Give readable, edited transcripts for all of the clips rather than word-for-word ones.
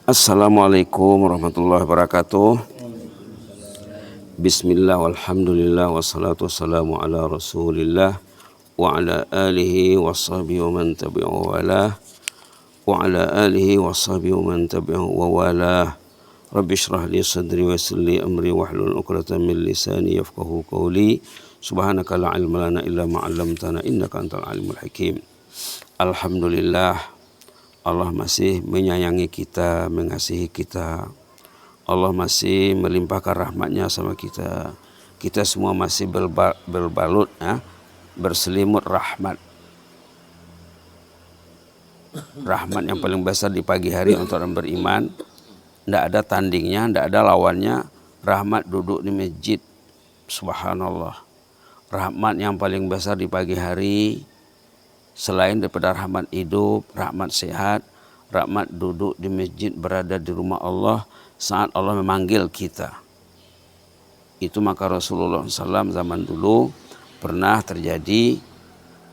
Assalamualaikum warahmatullahi wabarakatuh. Bismillah walhamdulillah wassalatu wassalamu ala rasulillah wa ala alihi wa sahbihi wa man tabi'ahu wa walah wa ala alihi wa sahbihi wa man tabi'ahu wa walah. Rabbi shrah li sadri wa yassir li amri wahlul 'uqdatam min lisani yafqahu qawli. Subhanaka la ilma lana illa ma 'allamtana innaka antal alimul hakim. Alhamdulillah, Allah masih menyayangi kita, mengasihi kita. Allah masih melimpahkan rahmatnya sama kita. Kita semua masih berbalut, berselimut rahmat. Rahmat yang paling besar di pagi hari untuk orang beriman. Tidak ada tandingnya, tidak ada lawannya. Rahmat duduk di masjid. Subhanallah. Rahmat yang paling besar di pagi hari, selain daripada rahmat hidup, rahmat sehat, rahmat duduk di masjid, berada di rumah Allah saat Allah memanggil kita. Itu maka Rasulullah SAW zaman dulu pernah terjadi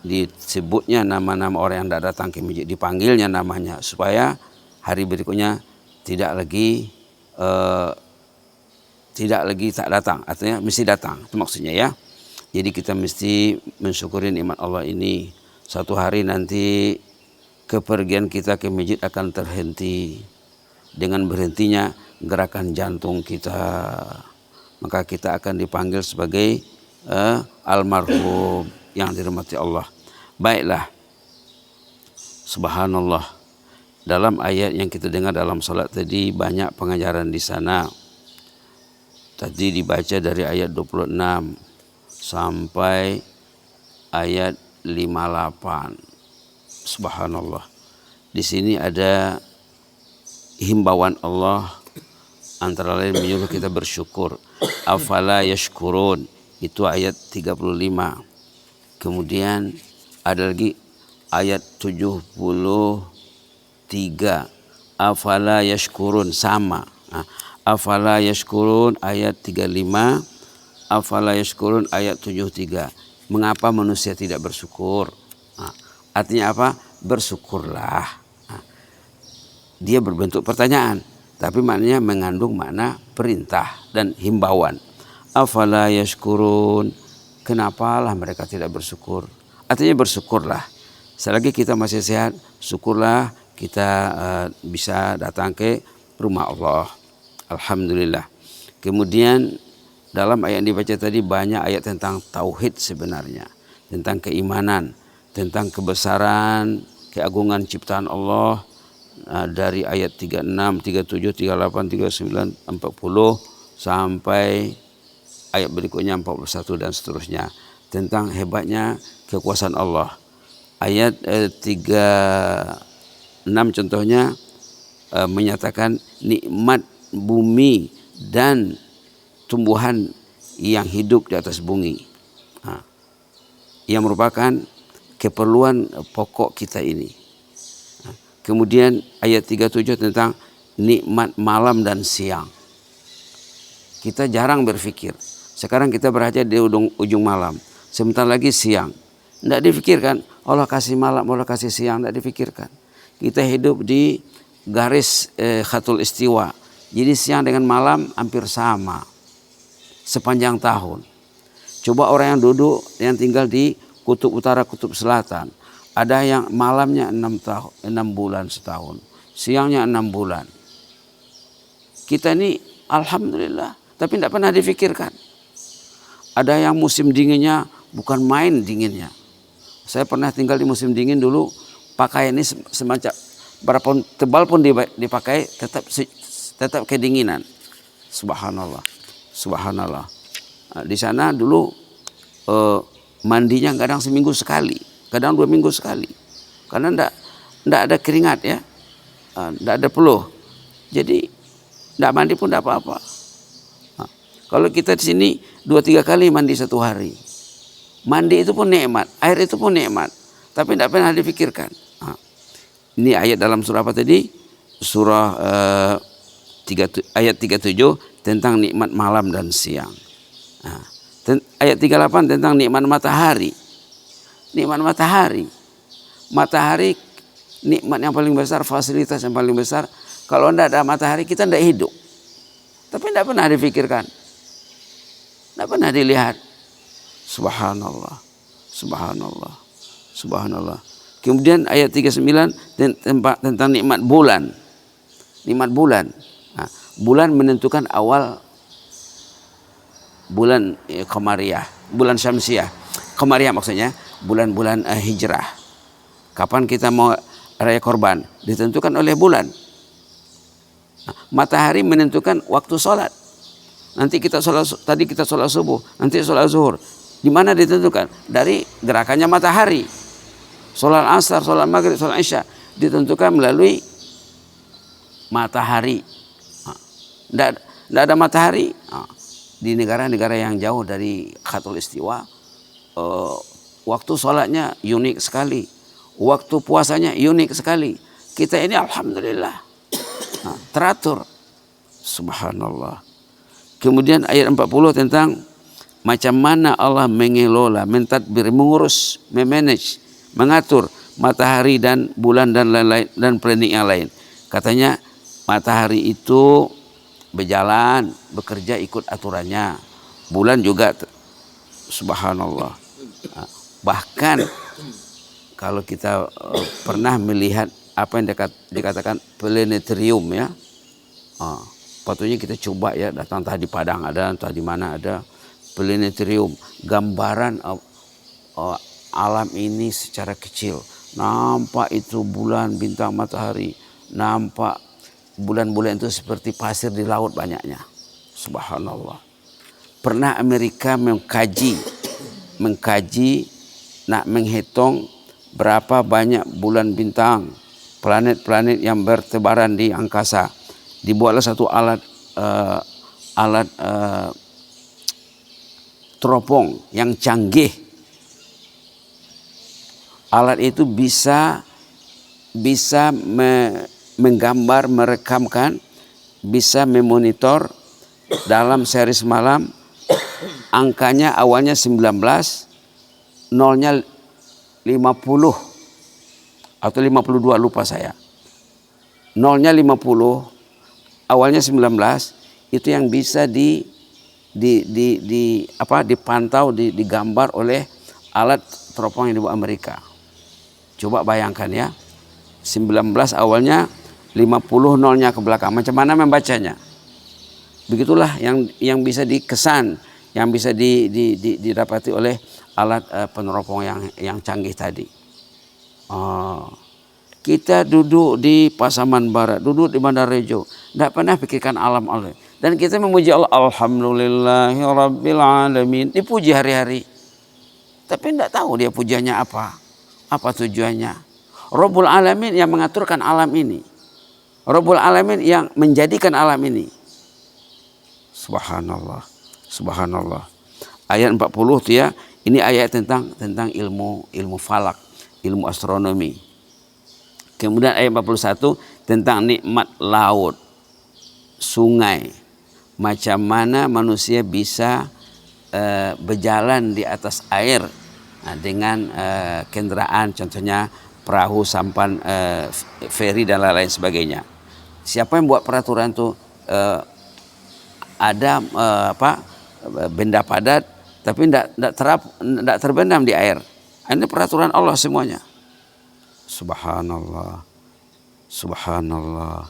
disebutnya nama-nama orang yang tidak datang ke masjid, dipanggilnya namanya supaya hari berikutnya tidak lagi tak datang, artinya mesti datang. Itu maksudnya ya. Jadi kita mesti mensyukuri nikmat Allah ini. Satu hari nanti kepergian kita ke masjid akan terhenti. Dengan berhentinya gerakan jantung kita, maka kita akan dipanggil sebagai almarhum yang dirahmati Allah. Baiklah, subhanallah. Dalam ayat yang kita dengar dalam salat tadi banyak pengajaran di sana. Tadi dibaca dari ayat 26 sampai ayat 58. Subhanallah. Di sini ada himbauan Allah, antara lain menyuruh kita bersyukur. Afala yashkurun, itu ayat 35. Kemudian ada lagi ayat 73. Afala yashkurun, sama. Afala yashkurun ayat 35. Afala yashkurun ayat 73. Mengapa manusia tidak bersyukur? Artinya apa? Bersyukurlah. Dia berbentuk pertanyaan, tapi maknanya mengandung makna perintah dan himbauan. Afala yashkurun, kenapalah mereka tidak bersyukur? Artinya bersyukurlah. Selagi kita masih sehat, syukurlah kita bisa datang ke rumah Allah. Alhamdulillah. Kemudian dalam ayat yang dibaca tadi banyak ayat tentang tauhid sebenarnya, tentang keimanan, tentang kebesaran, keagungan ciptaan Allah, dari ayat 36, 37, 38, 39, 40 sampai ayat berikutnya 41 dan seterusnya, tentang hebatnya kekuasaan Allah. Ayat 36 contohnya menyatakan nikmat bumi dan tumbuhan yang hidup di atas bumi, yang merupakan keperluan pokok kita ini. Kemudian ayat 37 tentang nikmat malam dan siang. Kita jarang berpikir. Sekarang kita berada di ujung malam, sebentar lagi siang. Tidak difikirkan Allah kasih malam, Allah kasih siang, tidak difikirkan. Kita hidup di garis khatul istiwa. Jadi siang dengan malam hampir sama sepanjang tahun. Coba orang yang duduk, yang tinggal di kutub utara, kutub selatan, ada yang malamnya 6 bulan setahun, siangnya 6 bulan. Kita ini alhamdulillah, tapi tidak pernah difikirkan. Ada yang musim dinginnya bukan main dinginnya. Saya pernah tinggal di musim dingin dulu, pakaian ini semacam berapa tebal pun dipakai tetap kedinginan. Subhanallah. Subhanallah. Di sana dulu mandinya kadang seminggu sekali, kadang 2 minggu sekali, karena ndak ada keringat ya, ndak ada peluh, jadi ndak mandi pun ndak apa-apa. Kalau kita di sini 2-3 kali mandi satu hari, mandi itu pun nikmat, air itu pun nikmat, tapi ndak pernah dipikirkan. Ini ayat dalam surah apa tadi? Surah ayat 37 tentang nikmat malam dan siang. Ayat 38 tentang nikmat matahari. Nikmat matahari. Matahari nikmat yang paling besar, fasilitas yang paling besar. Kalau tidak ada matahari kita tidak hidup. Tapi tidak pernah difikirkan. Tidak pernah dilihat. Subhanallah. Subhanallah. Subhanallah. Kemudian ayat 39 tentang nikmat bulan. Nikmat bulan. Nah, bulan menentukan awal bulan Qamariyah, bulan Syamsiyah. Qamariyah maksudnya bulan-bulan hijrah. Kapan kita mau raya korban? Ditentukan oleh bulan. Nah, matahari menentukan waktu sholat. Nanti kita sholat, tadi kita sholat subuh, nanti sholat zuhur. Di mana ditentukan? Dari gerakannya matahari. Sholat asar, sholat maghrib, sholat isya ditentukan melalui matahari. Tidak ada matahari. Di negara-negara yang jauh dari Khatul Istiwa, waktu sholatnya unik sekali, waktu puasanya unik sekali. Kita ini alhamdulillah teratur. Subhanallah. Kemudian ayat 40 tentang macam mana Allah mengelola, mentadbir, mengurus, memanage, mengatur matahari dan bulan dan lain-lain dan planet yang lain. Katanya matahari itu berjalan, bekerja ikut aturannya. Bulan juga, subhanallah. Bahkan kalau kita pernah melihat apa yang dikatakan planetarium ya, patutnya kita coba ya, datang entah di Padang ada, entah di mana ada planetarium, gambaran alam ini secara kecil. Nampak itu bulan, bintang, matahari, nampak bulan-bulan itu seperti pasir di laut banyaknya. Subhanallah. Pernah Amerika mengkaji, nak menghitung berapa banyak bulan bintang, planet-planet yang bertebaran di angkasa. Dibuatlah satu alat teropong yang canggih. Alat itu bisa menggambar, merekamkan, bisa memonitor dalam sehari semalam. Angkanya awalnya 19, nolnya 50 atau 52, lupa saya. Nolnya 50, awalnya 19, itu yang bisa dipantau, digambar oleh alat teropong yang dibuat Amerika. Coba bayangkan ya, 19 awalnya, 50 nolnya ke belakang. Macam mana membacanya? Begitulah yang bisa dikesan, yang bisa didapati oleh alat peneropong yang canggih tadi. Kita duduk di Pasaman Barat, duduk di Bandarjo, tidak pernah pikirkan alam Allah. Dan kita memuji Allah, alhamdulillahirabbil alamin, dipuji hari-hari. Tapi tidak tahu dia pujiannya apa tujuannya. Rabbul Alamin yang mengaturkan alam ini. Rabbul Alamin yang menjadikan alam ini. Subhanallah. Subhanallah. Ayat 40 itu ya, ini ayat tentang ilmu falak, ilmu astronomi. Kemudian ayat 41 tentang nikmat laut, sungai. Macam mana manusia bisa berjalan di atas air dengan kendaraan, contohnya perahu, sampan, feri dan lain-lain sebagainya. Siapa yang buat peraturan itu? Ada benda padat tapi tidak terbenam di air. Ini peraturan Allah semuanya. Subhanallah. Subhanallah.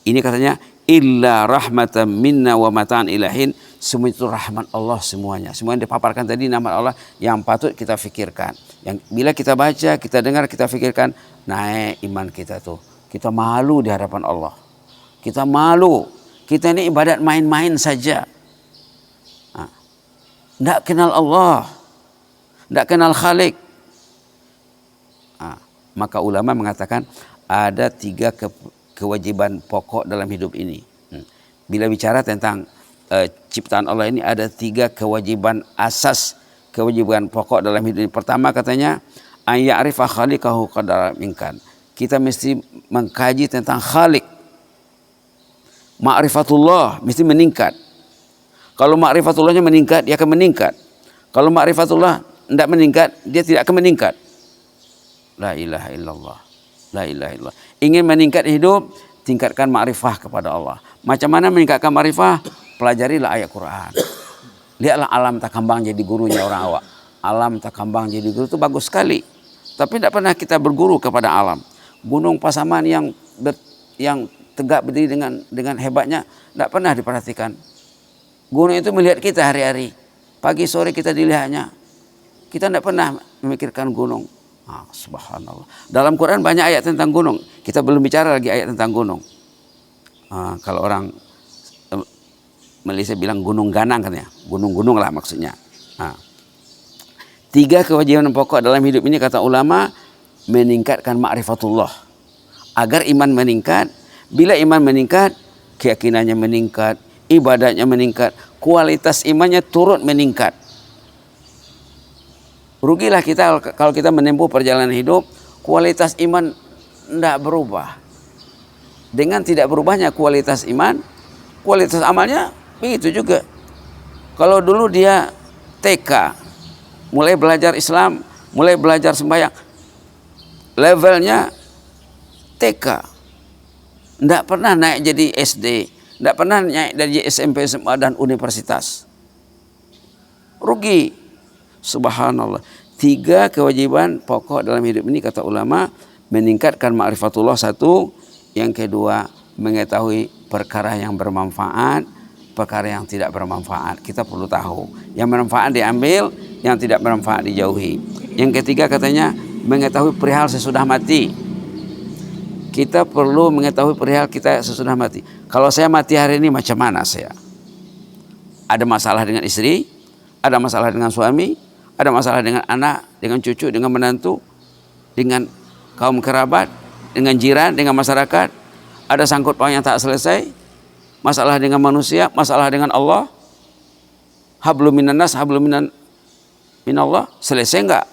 Ini katanya illa rahmatan minna wa mata'an ilahin. Semua itu rahmat Allah semuanya. Semua yang dipaparkan tadi nama Allah yang patut kita fikirkan. Yang bila kita baca, kita dengar, kita fikirkan, naik iman kita tuh. Kita malu di hadapan Allah. Kita malu. Kita ini ibadat main-main saja. Tidak kenal Allah. Tidak kenal Khalik. Maka ulama mengatakan ada 3 kewajiban pokok dalam hidup ini. Bila bicara tentang ciptaan Allah ini ada 3 kewajiban asas, kewajiban pokok dalam hidup ini. Pertama katanya ayya'rifa khaliqahu qadara minkan. Kita mesti mengkaji tentang Khalik. Ma'rifatullah mesti meningkat. Kalau ma'rifatullahnya meningkat, dia akan meningkat. Kalau ma'rifatullah tidak meningkat, dia tidak akan meningkat. La ilaha illallah. La ilaha illallah. Ingin meningkat hidup, tingkatkan ma'rifah kepada Allah. Macam mana meningkatkan ma'rifah? Pelajarilah ayat Quran. Lihatlah alam takambang jadi gurunya orang awak. Alam takambang jadi guru itu bagus sekali. Tapi tidak pernah kita berguru kepada alam. Gunung Pasaman yang tegak berdiri dengan hebatnya tidak pernah diperhatikan. Gunung itu melihat kita hari-hari. Pagi sore kita dilihatnya. Kita tidak pernah memikirkan gunung. Subhanallah. Dalam Quran banyak ayat tentang gunung. Kita belum bicara lagi ayat tentang gunung. Kalau orang Malaysia bilang gunung ganang kan ya. Gunung-gunung lah maksudnya. 3 kewajiban pokok dalam hidup ini kata ulama, meningkatkan ma'rifatullah. Agar iman meningkat. Bila iman meningkat, keyakinannya meningkat, ibadahnya meningkat, kualitas imannya turut meningkat. Rugilah kita kalau kita menempuh perjalanan hidup, kualitas iman tidak berubah. Dengan tidak berubahnya kualitas iman, kualitas amalnya begitu juga. Kalau dulu dia TK, mulai belajar Islam, mulai belajar sembahyang, levelnya TK, tidak pernah naik jadi SD, tidak pernah naik dari SMP, SMA dan universitas. Rugi. Subhanallah. 3 kewajiban pokok dalam hidup ini kata ulama, meningkatkan ma'rifatullah 1, yang kedua mengetahui perkara yang bermanfaat, perkara yang tidak bermanfaat. Kita perlu tahu. Yang bermanfaat diambil, yang tidak bermanfaat dijauhi. Yang ketiga katanya mengetahui perihal sesudah mati. Kita perlu mengetahui perihal kita sesudah mati. Kalau saya mati hari ini macam mana saya? Ada masalah dengan istri, ada masalah dengan suami, ada masalah dengan anak, dengan cucu, dengan menantu, dengan kaum kerabat, dengan jiran, dengan masyarakat. Ada sangkut paut yang tak selesai. Masalah dengan manusia, masalah dengan Allah. Hablum minan nas, hablum minallah. Selesai enggak?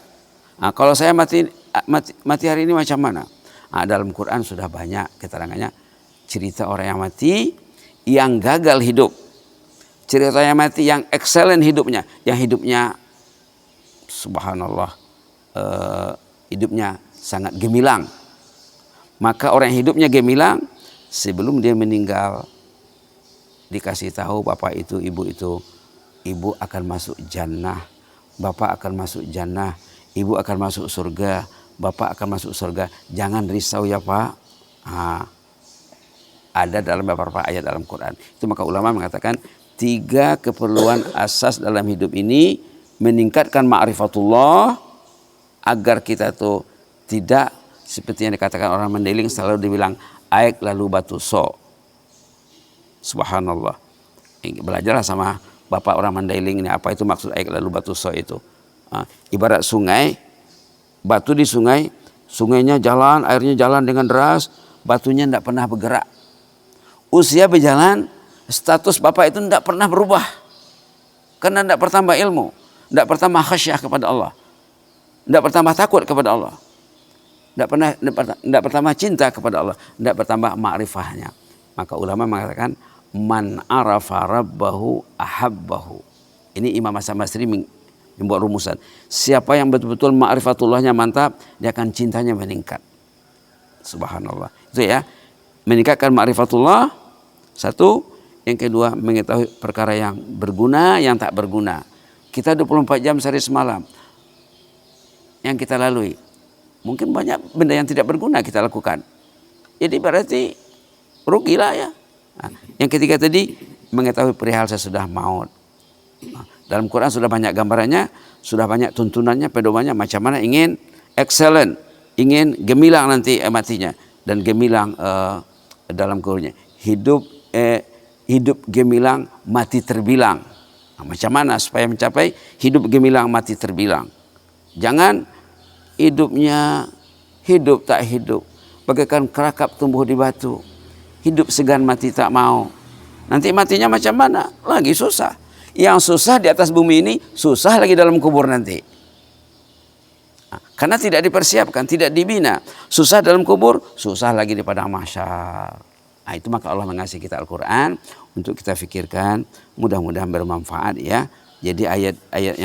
Kalau saya mati hari ini macam mana? Dalam Quran sudah banyak keterangannya. Cerita orang yang mati, yang gagal hidup. Cerita yang mati, yang excellent hidupnya. Yang hidupnya, subhanallah, hidupnya sangat gemilang. Maka orang yang hidupnya gemilang, sebelum dia meninggal, dikasih tahu bapak itu, ibu akan masuk jannah, bapak akan masuk jannah, ibu akan masuk surga, bapak akan masuk surga. Jangan risau ya pak. Ada dalam beberapa ayat dalam Quran. Itu maka ulama mengatakan 3 keperluan asas dalam hidup ini, meningkatkan ma'rifatullah agar kita tuh tidak seperti yang dikatakan orang Mandailing, selalu dibilang aik lalu batu so. Subhanallah. Belajarlah sama bapak orang Mandailing ini apa itu maksud aik lalu batu so itu. Ibarat sungai, batu di sungai, sungainya jalan, airnya jalan dengan deras, batunya tidak pernah bergerak. Usia berjalan, status bapak itu tidak pernah berubah. Karena tidak bertambah ilmu, tidak bertambah khasyah kepada Allah, tidak bertambah takut kepada Allah, tidak bertambah cinta kepada Allah, tidak bertambah ma'rifahnya. Maka ulama mengatakan man arafa rabbahu ahabbahu. Ini Imam Hasan Basri membuat rumusan. Siapa yang betul-betul ma'rifatullahnya mantap, dia akan cintanya meningkat. Subhanallah. Itu ya. Meningkatkan ma'rifatullah 1, yang kedua mengetahui perkara yang berguna, yang tak berguna. Kita 24 jam sehari semalam yang kita lalui, mungkin banyak benda yang tidak berguna kita lakukan. Jadi berarti rugilah ya. Yang ketiga tadi mengetahui perihal sesudah maut. Dalam Quran sudah banyak gambarannya, sudah banyak tuntunannya, pedomannya macam mana ingin excellent, ingin gemilang nanti matinya, dan gemilang dalam kuburnya. Hidup gemilang, mati terbilang. Macam mana supaya mencapai hidup gemilang, mati terbilang? Jangan hidupnya hidup tak hidup, bagaikan kerakap tumbuh di batu. Hidup segan mati tak mau. Nanti matinya macam mana? Lagi susah. Yang susah di atas bumi ini, susah lagi dalam kubur nanti. Karena tidak dipersiapkan, tidak dibina. Susah dalam kubur, susah lagi di padang mahsyar. Itu maka Allah mengasihi kita Al-Quran untuk kita fikirkan, mudah-mudahan bermanfaat ya. Jadi ayat-ayat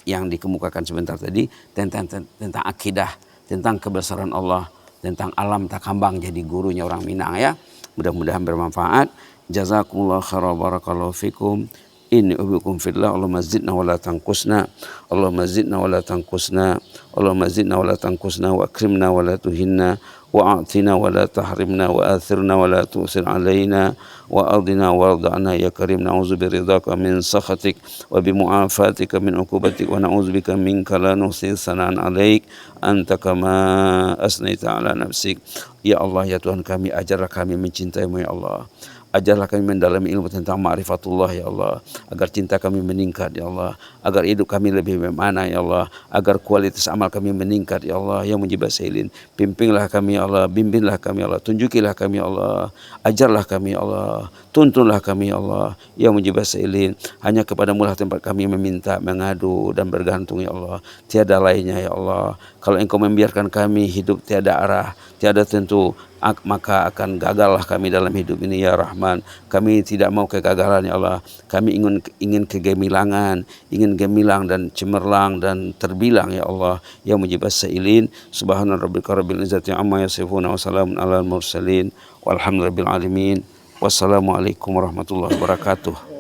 yang dikemukakan sebentar tadi tentang akidah, tentang kebesaran Allah, tentang alam takambang jadi gurunya orang Minang ya. Mudah-mudahan bermanfaat. Jazakumullah khairan barakallahu fikum. Inni ubikum fillah. Allahumma zidna wa la tanqusna. Allahumma zidna wa la tanqusna. Allahumma zidna wa la tanqusna wa akrimna wa la tuhinna wa a'tina wa la tahrimna wa athirna wa la tu'sir alaina wa ardina wa arda'na ya karim. Na'udzu biridhaka min sakhatik wa bimu'afatika min uqubatik wa na'udzu bika minka la nuhsi sanan alaik anta kama asnaita ala nafsik. Ya Allah ya Tuhan kami, ajarlah kami mencintai-Mu ya Allah. Ajarlah kami mendalami ilmu tentang ma'rifatullah ya Allah, agar cinta kami meningkat ya Allah, agar hidup kami lebih bermakna ya Allah, agar kualitas amal kami meningkat ya Allah. Ya mujibas sailin, pimpinlah kami ya Allah, bimbinglah kami ya Allah, tunjukilah kami ya Allah, ajarlah kami ya Allah, tuntunlah kami ya Allah. Ya mujibas sailin, hanya kepadamu lah tempat kami meminta, mengadu dan bergantung ya Allah, tiada lainnya ya Allah. Kalau Engkau membiarkan kami hidup tiada arah, tiada tentu, maka akan gagallah kami dalam hidup ini ya Rahman. Kami tidak mau kegagalan ya Allah. Kami ingin kegemilangan, ingin gemilang dan cemerlang dan terbilang ya Allah. Ya mujibas sailin, subhana rabbika rabbil izzati amma yasifun wa salamun alal mursalin walhamdulillahi rabbil alamin. Wassalamualaikum warahmatullahi wabarakatuh.